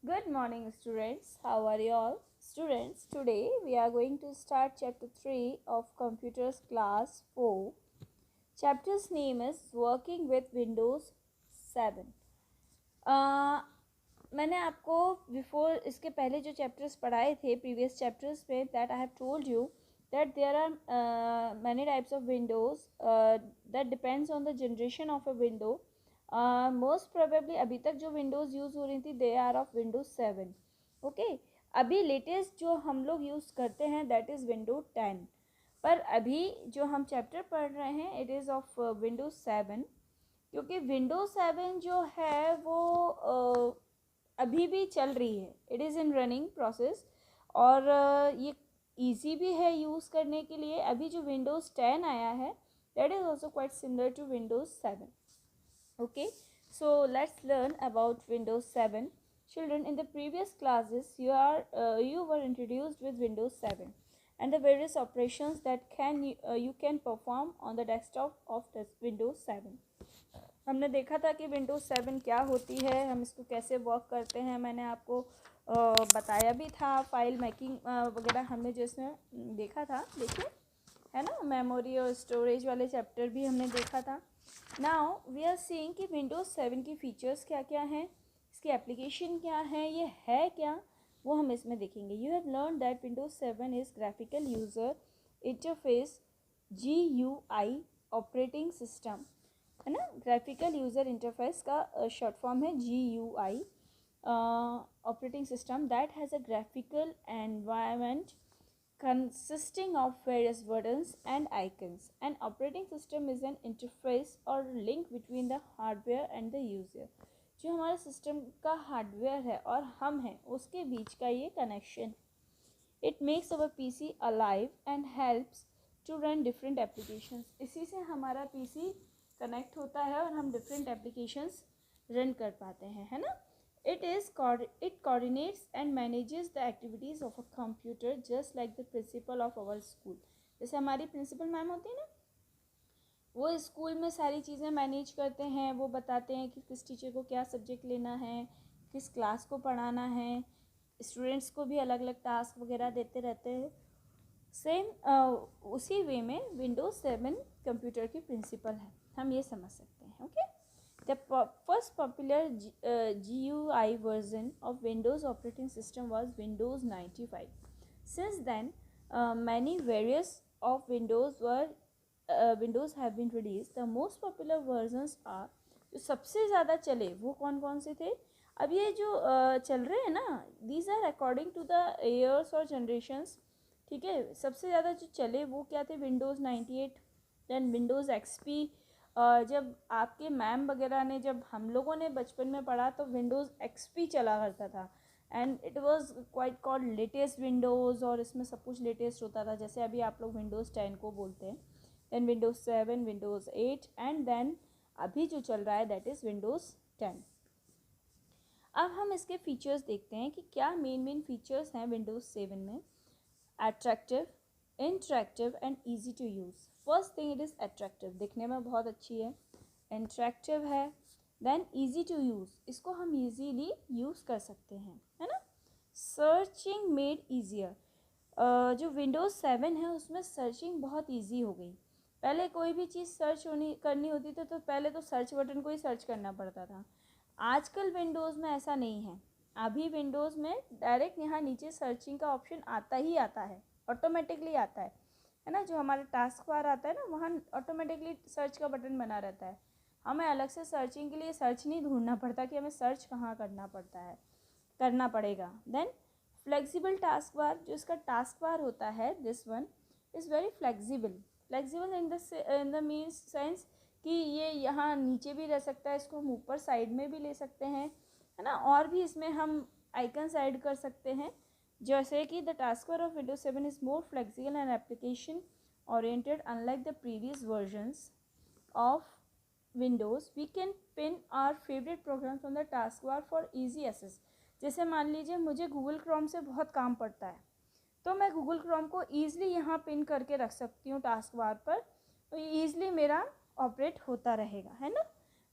Good morning, students. How are you all? Students, today we are going to start chapter 3 of Computers Class 4. Chapter's name is Working with Windows 7. मैंने आपको before इसके पहले जो chapters पढ़ाए थे previous chapters में that I have told you that there are many types of windows that depends on the generation of a window. Most probably अभी तक जो विंडोज़ यूज़ हो रही थी they are of Windows 7. Okay, अभी latest जो हम लोग यूज़ करते हैं दैट इज़ विंडो 10. पर अभी जो हम चैप्टर पढ़ रहे हैं इट इज़ ऑफ विंडोज 7, क्योंकि विंडोज 7 जो है वो अभी भी चल रही है. It is in running process और ये ईजी भी है यूज़ करने के लिए. अभी जो विंडोज़ 10 आया है that is also quite similar to Windows 7. Okay, so let's learn about Windows 7. Children, in the previous classes you were introduced with Windows 7 and the various operations that you can perform on the desktop of the Windows 7. हमने देखा था कि Windows 7 क्या होती है, हम इसको कैसे वर्क करते हैं. मैंने आपको बताया भी था. फाइल मेकिंग वगैरह हमने जो इसमें देखा था, देखिए है ना, मेमोरी और स्टोरेज वाले चैप्टर भी हमने देखा था. नाउ वी आर सीइंग कि विंडोज़ 7 की फ़ीचर्स क्या क्या हैं, इसकी एप्लीकेशन क्या है, ये है क्या, वो हम इसमें देखेंगे. You have learn that Windows 7 is graphical user interface GUI operating system, है ना. ग्राफिकल यूज़र इंटरफेस का शॉर्ट फॉर्म है GUI operating system that has a graphical environment consisting of various buttons and icons. An operating system is an interface or link between the hardware and the user. जो हमारे system का hardware है और हम हैं उसके बीच का ये connection. It makes our PC alive and helps to run different applications. इसी से हमारा PC कनेक्ट होता है और हम डिफरेंट एप्लीकेशंस रन कर पाते हैं, है ना. It coordinates and manages the activities of a computer just like the principal of our school. जैसे हमारी प्रिंसिपल मैम होती है ना, वो स्कूल में सारी चीज़ें मैनेज करते हैं. वो बताते हैं कि किस टीचर को क्या सब्जेक्ट लेना है, किस क्लास को पढ़ाना है. स्टूडेंट्स को भी अलग अलग टास्क वगैरह देते रहते हैं. सेम उसी वे में विंडोज़ 7 कंप्यूटर की प्रिंसिपल है, हम ये समझ सकते हैं. Okay, the first popular GUI version of Windows operating system was Windows 95. Since then, many various of Windows have been released. The most popular versions are, जो सबसे ज़्यादा चले वो कौन कौन से थे. अब ये जो चल रहे हैं ना, these are according to the years और generations. ठीक है, सबसे ज़्यादा जो चले वो क्या थे, विंडोज़ 98, देन विंडोज़ XP. जब आपके मैम वगैरह ने, जब हम लोगों ने बचपन में पढ़ा तो विंडोज़ XP चला करता था and it was quite called latest Windows, और इसमें सब कुछ लेटेस्ट होता था. जैसे अभी आप लोग विंडोज़ 10 को बोलते हैं, then Windows 7, Windows 8 and then अभी जो चल रहा है दैट इज़ विंडोज़ 10. अब हम इसके फीचर्स देखते हैं कि क्या मेन फीचर्स हैं विंडोज़ 7 में. Attractive, interactive and easy to use. First thing, it is attractive, दिखने में बहुत अच्छी है, इंटरेक्टिव है, देन ईजी टू यूज़, इसको हम ईजीली यूज़ कर सकते हैं, है ना. Searching made easier. जो विंडोज़ 7 है उसमें सर्चिंग बहुत ईजी हो गई. पहले कोई भी चीज़ सर्च करनी होती थी तो पहले तो सर्च बटन को ही सर्च करना पड़ता था. आजकल विंडोज़ में ऐसा नहीं है. अभी विंडोज़ में डायरेक्ट यहाँ नीचे सर्चिंग का ऑप्शन आता ही आता है, ऑटोमेटिकली आता है ना. जो हमारा टास्क बार आता है ना, वहाँ ऑटोमेटिकली सर्च का बटन बना रहता है. हमें अलग से सर्चिंग के लिए सर्च नहीं ढूंढना पड़ता कि हमें सर्च कहाँ करना पड़ेगा. देन फ्लेक्सिबल टास्क बार, जो इसका टास्क बार होता है, this one is very flexible in the means sense कि ये यहाँ नीचे भी रह सकता है, इसको हम ऊपर साइड में भी ले सकते हैं, है ना. और भी इसमें हम आइकन्स ऐड कर सकते हैं. जैसे कि the task bar of Windows 7 is more flexible and application oriented. Unlike the previous versions of Windows, we can pin our favorite programs on the taskbar for easy access. जैसे मान लीजिए मुझे Google Chrome से बहुत काम पड़ता है तो मैं गूगल क्रोम को ईज़िली यहाँ पिन करके रख सकती हूँ टास्क बार पर, तो ईज़िली मेरा ऑपरेट होता रहेगा, है ना.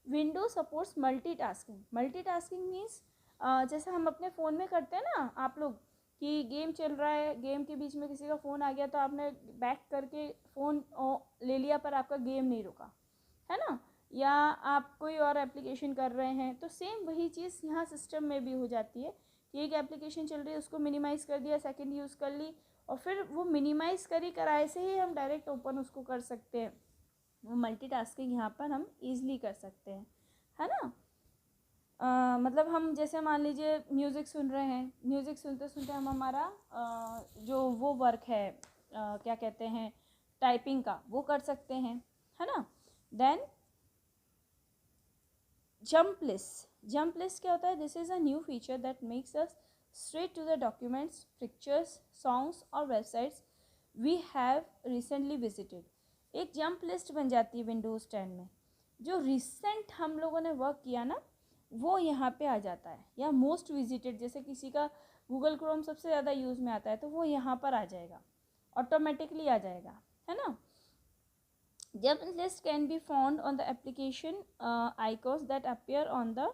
Windows supports multitasking. Multitasking means जैसे हम अपने फ़ोन में करते हैं ना आप लोग कि गेम चल रहा है, गेम के बीच में किसी का फ़ोन आ गया तो आपने बैक करके फ़ोन ले लिया पर आपका गेम नहीं रुका, है ना, या आप कोई और एप्लीकेशन कर रहे हैं, तो सेम वही चीज़ यहाँ सिस्टम में भी हो जाती है कि एक एप्लीकेशन चल रही है उसको मिनिमाइज़ कर दिया, सेकंड यूज़ कर ली, और फिर वो मिनिमाइज़ करी कराए से ही हम डायरेक्ट ओपन उसको कर सकते हैं। वो मल्टीटास्किंग यहाँ पर हम ईज़िली कर सकते हैं, है ना। मतलब हम जैसे मान लीजिए म्यूज़िक सुन रहे हैं, म्यूज़िक सुनते सुनते हम हमारा जो वो वर्क है क्या कहते हैं टाइपिंग का, वो कर सकते हैं, है ना। देन जंप लिस्ट क्या होता है? This is a new feature that makes us straight to the documents, pictures, songs और websites we have recently visited. एक जंप लिस्ट बन जाती है विंडोज़ 10 में, जो रिसेंट हम लोगों ने वर्क किया ना वो यहाँ पे आ जाता है, या मोस्ट विजिटेड, जैसे किसी का गूगल क्रोम सबसे ज़्यादा यूज़ में आता है तो वो यहाँ पर आ जाएगा, ऑटोमेटिकली आ जाएगा, है ना। Jump list can be found on the application icons that appear on the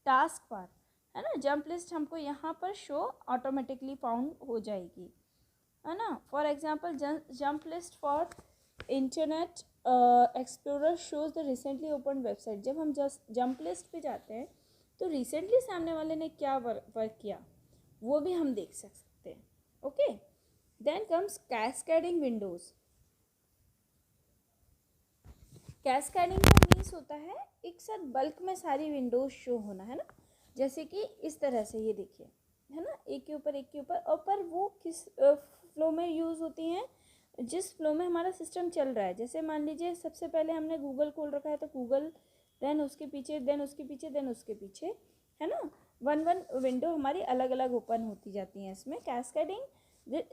taskbar, है ना। जंप लिस्ट हमको यहाँ पर शो ऑटोमेटिकली फाउंड हो जाएगी, है ना। For example jump list for internet explorer shows the recently open website. जब हम जंप लिस्ट पे जाते हैं तो रिसेंटली सामने वाले ने क्या वर्क किया वो भी हम देख सकते हैं। Okay, then comes cascading windows. Cascading का मीन्स होता है एक साथ बल्क में सारी विंडोज शो होना, है ना। जैसे कि इस तरह से ये देखिए, है ना, एक के ऊपर एक के ऊपर, और पर वो किस फ्लो में यूज़ होती हैं, जिस फ्लो में हमारा सिस्टम चल रहा है। जैसे मान लीजिए सबसे पहले हमने गूगल खोल रखा है तो गूगल, देन उसके पीछे, देन उसके पीछे, देन उसके पीछे, है ना, वन विंडो हमारी अलग अलग ओपन होती जाती हैं इसमें। Cascading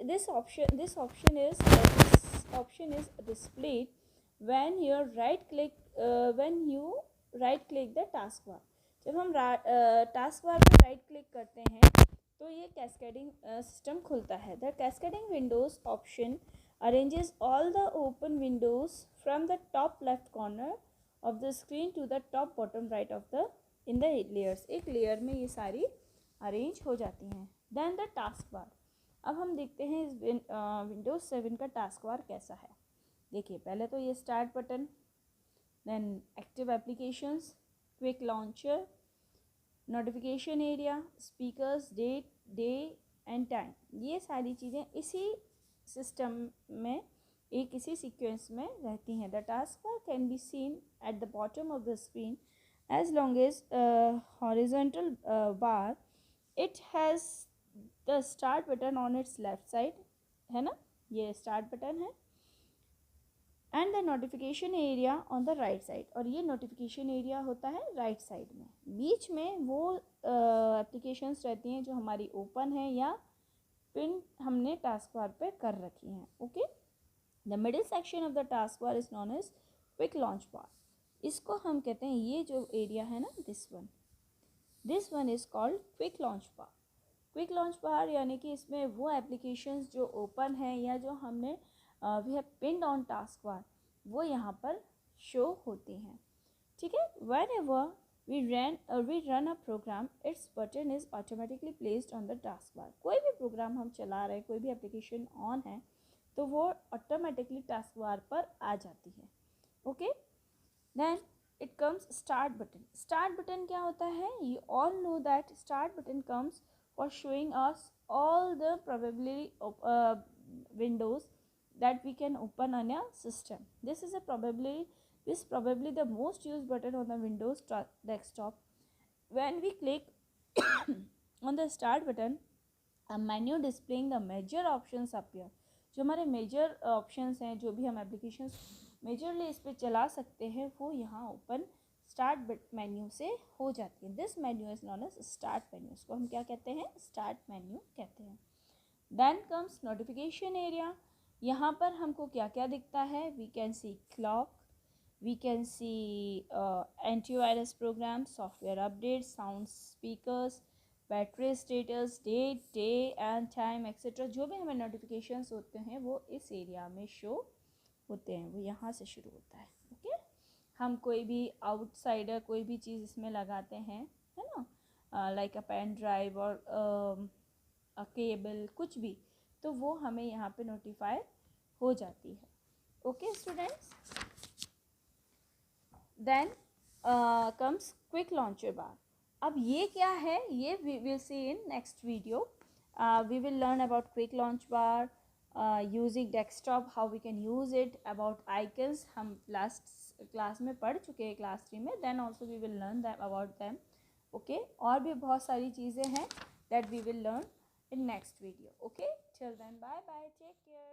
this option is displayed when you right click the taskbar। जब हम टास्क बार पर राइट क्लिक करते हैं तो ये कैस्केडिंग सिस्टम खुलता है। The cascading windows option arranges all the open windows from the top left corner of the screen to the top bottom right of the in the layers. एक layer में ये सारी अरेंज हो जाती हैं। Then the task bar. अब हम देखते हैं इस विंडोज 7 का टास्क बार कैसा है। देखिए, पहले तो ये start button, then active applications, quick launcher, notification area, speakers, date, day and time, ये सारी चीज़ें इसी सिस्टम में एक इसी सीक्वेंस में रहती हैं। The task bar can be seen at the bottom of the screen as long as horizontal bar it has the start button on its left side, है ना, ये स्टार्ट बटन है, and the notification area on the right side, और ये notification area होता है right side में। बीच में वो एप्लीकेशंस रहती हैं जो हमारी ओपन है या पिन हमने टास्क बार पे कर रखी हैं। Okay, the middle section of the task bar is known as quick launch bar. इसको हम कहते हैं, ये जो एरिया है ना, this one is called quick launch bar. Quick launch bar यानी कि इसमें वो एप्लीकेशंस जो ओपन है या जो हमने we have pinned on task bar वो यहाँ पर शो होती हैं। ठीक है, whenever we run a program its button is automatically placed on the task bar. कोई भी प्रोग्राम हम चला रहे हैं, कोई भी एप्लीकेशन ऑन है तो वो ऑटोमेटिकली टास्क बार पर आ जाती है। Okay, then it comes start button. Start button क्या होता है? You all know that start button comes for showing us all the probably windows that we can open on a system. This is probably the most used button on the Windows desktop. When we click on the start button, a menu displaying the major options appear। जो हमारे major options हैं, जो भी हम applications majorly इस पर चला सकते हैं, वो यहाँ ओपन स्टार्ट मेन्यू से हो जाती है। This menu is known as start menu. इसको हम क्या कहते हैं? स्टार्ट मेन्यू कहते हैं। Then comes notification area. यहाँ पर हमको क्या क्या दिखता है? We can see clock, we can see antivirus program, software update, sound speakers, battery status, date, day and time etcetera. जो भी हमें नोटिफिकेशंस होते हैं वो इस एरिया में शो होते हैं, वो यहाँ से शुरू होता है। ओके, हम कोई भी आउटसाइडर कोई भी चीज़ इसमें लगाते हैं, है ना, लाइक अ पेन ड्राइव और अ केबल, कुछ भी, तो वो हमें यहाँ पे नोटिफाई हो जाती है. Okay students, then comes quick launcher bar. अब ये क्या है, ये we will see in next video. We will learn about quick launch bar, using desktop, how we can use it, about icons हम लास्ट क्लास में पढ़ चुके हैं क्लास 3 में. then also we will learn that about them. okay, और भी बहुत सारी चीज़ें हैं that we will learn in next video. okay, till then, bye bye, take care.